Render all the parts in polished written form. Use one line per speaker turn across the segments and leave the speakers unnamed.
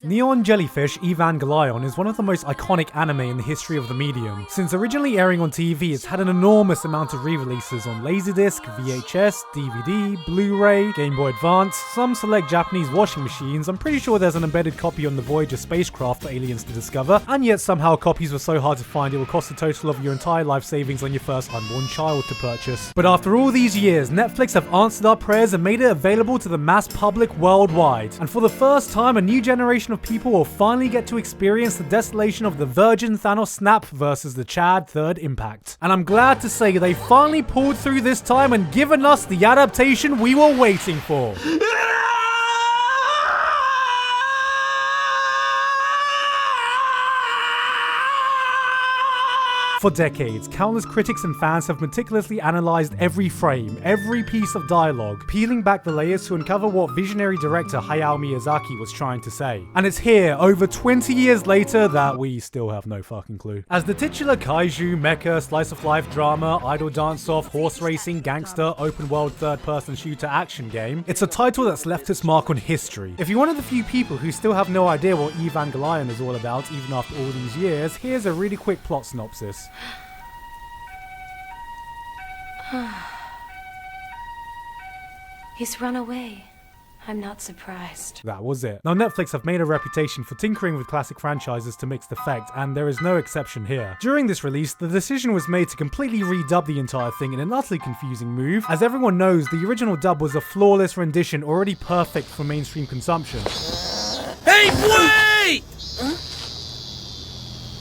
Neon Jellyfish Evangelion is one of the most iconic anime in the history of the medium. Since originally airing on TV, it's had an enormous amount of re-releases on Laserdisc, VHS, DVD, Blu-ray, Game Boy Advance, some select Japanese washing machines. I'm pretty sure there's an embedded copy on the Voyager spacecraft for aliens to discover, and yet somehow copies were so hard to find it will cost the total of your entire life savings on your first unborn child to purchase. But after all these years, Netflix have answered our prayers and made it available to the mass public worldwide. And for the first time, a new generation of people will finally get to experience the desolation of the Virgin Thanos snap versus the Chad Third Impact. And I'm glad to say they finally pulled through this time and given us the adaptation we were waiting for. For decades, countless critics and fans have meticulously analysed every frame, every piece of dialogue, peeling back the layers to uncover what visionary director Hayao Miyazaki was trying to say. And it's here, over 20 years later, that we still have no fucking clue. As the titular kaiju, mecha, slice-of-life drama, idol dance-off, horse racing, gangster, open-world third-person shooter action game, it's a title that's left its mark on history. If you're one of the few people who still have no idea what Evangelion is all about even after all these years, here's a really quick plot synopsis.
He's run away. I'm not surprised.
That was it. Now, Netflix have made a reputation for tinkering with classic franchises to mixed effect, and there is no exception here. During this release, the decision was made to completely redub the entire thing in an utterly confusing move. As everyone knows, the original dub was a flawless rendition already perfect for mainstream consumption.
Hey, wait!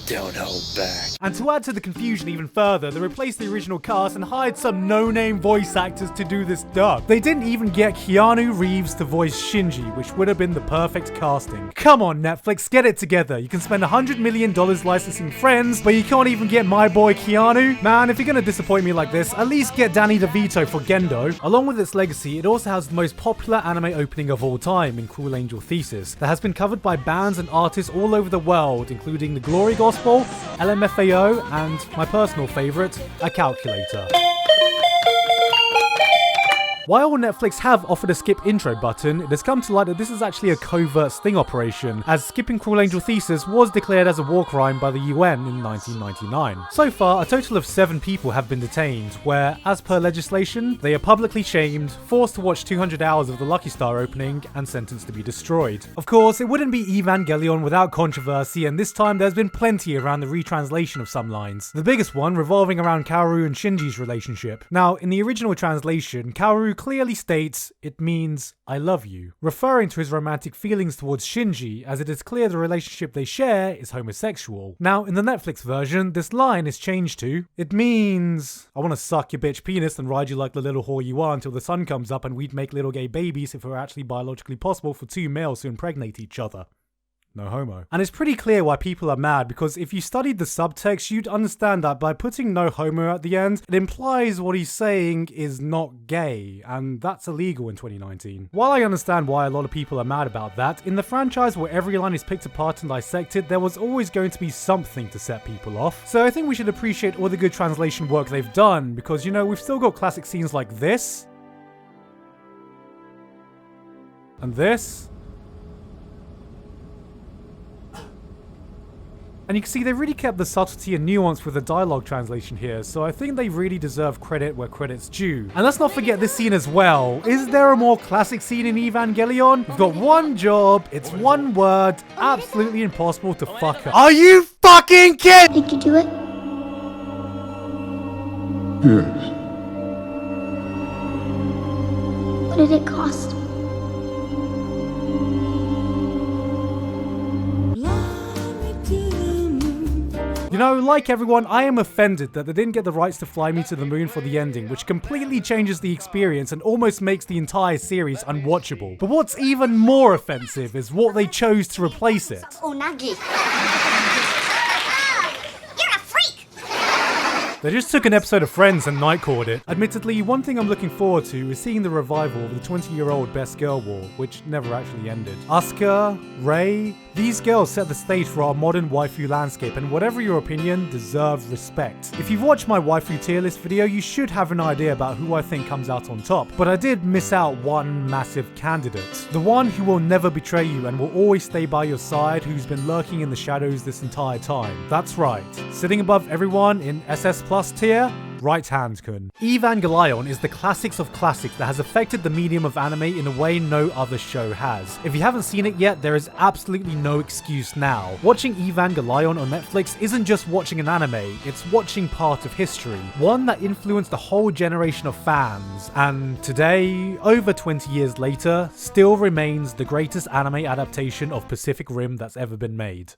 Don't hold back.
And to add to the confusion even further, they replaced the original cast and hired some no-name voice actors to do this dub. They didn't even get Keanu Reeves to voice Shinji, which would have been the perfect casting. Come on, Netflix, get it together. You can spend $100 million licensing Friends, but you can't even get my boy Keanu? Man, if you're gonna disappoint me like this, at least get Danny DeVito for Gendo. Along with its legacy, it also has the most popular anime opening of all time in Cruel Angel Thesis, that has been covered by bands and artists all over the world, including the Glory Gospel, LMFAO, and my personal favourite, a calculator. While Netflix have offered a skip intro button, it has come to light that this is actually a covert sting operation, as skipping Cruel Angel Thesis was declared as a war crime by the UN in 1999. So far, a total of 7 people have been detained, where, as per legislation, they are publicly shamed, forced to watch 200 hours of the Lucky Star opening, and sentenced to be destroyed. Of course, it wouldn't be Evangelion without controversy, and this time there's been plenty around the retranslation of some lines. The biggest one revolving around Kaoru and Shinji's relationship. Now, in the original translation, Kaoru clearly states it means I love you, referring to his romantic feelings towards Shinji, as it is clear the relationship they share is homosexual. Now, in the Netflix version, this line is changed to it means I want to suck your bitch penis and ride you like the little whore you are until the sun comes up and we'd make little gay babies if it were actually biologically possible for 2 males to impregnate each other. No homo. And it's pretty clear why people are mad, because if you studied the subtext, you'd understand that by putting no homo at the end, it implies what he's saying is not gay, and that's illegal in 2019. While I understand why a lot of people are mad about that, in the franchise where every line is picked apart and dissected, there was always going to be something to set people off. So I think we should appreciate all the good translation work they've done, because, you know, we've still got classic scenes like this, and this. And you can see they really kept the subtlety and nuance with the dialogue translation here, so I think they really deserve credit where credit's due. And let's not forget this scene as well. Is there a more classic scene in Evangelion? You've got one job, it's one word, absolutely impossible to fuck up. Are you fucking kidding?
Did you do it?
Yes.
What did it cost?
You know, like everyone, I am offended that they didn't get the rights to Fly Me to the Moon for the ending, which completely changes the experience and almost makes the entire series unwatchable. But what's even more offensive is what they chose to replace it.
Unagi. You're a freak!
They just took an episode of Friends and nightcored it. Admittedly, one thing I'm looking forward to is seeing the revival of the 20-year-old Best Girl War, which never actually ended. Asuka, Rei, these girls set the stage for our modern waifu landscape, and whatever your opinion, deserve respect. If you've watched my waifu tier list video, you should have an idea about who I think comes out on top, but I did miss out one massive candidate. The one who will never betray you and will always stay by your side, who's been lurking in the shadows this entire time. That's right, sitting above everyone in SS Plus tier, right hand kun. Evangelion is the classics of classics that has affected the medium of anime in a way no other show has. If you haven't seen it yet, there is absolutely no excuse now. Watching Evangelion on Netflix isn't just watching an anime, it's watching part of history. One that influenced a whole generation of fans, and today, over 20 years later, still remains the greatest anime adaptation of Pacific Rim that's ever been made.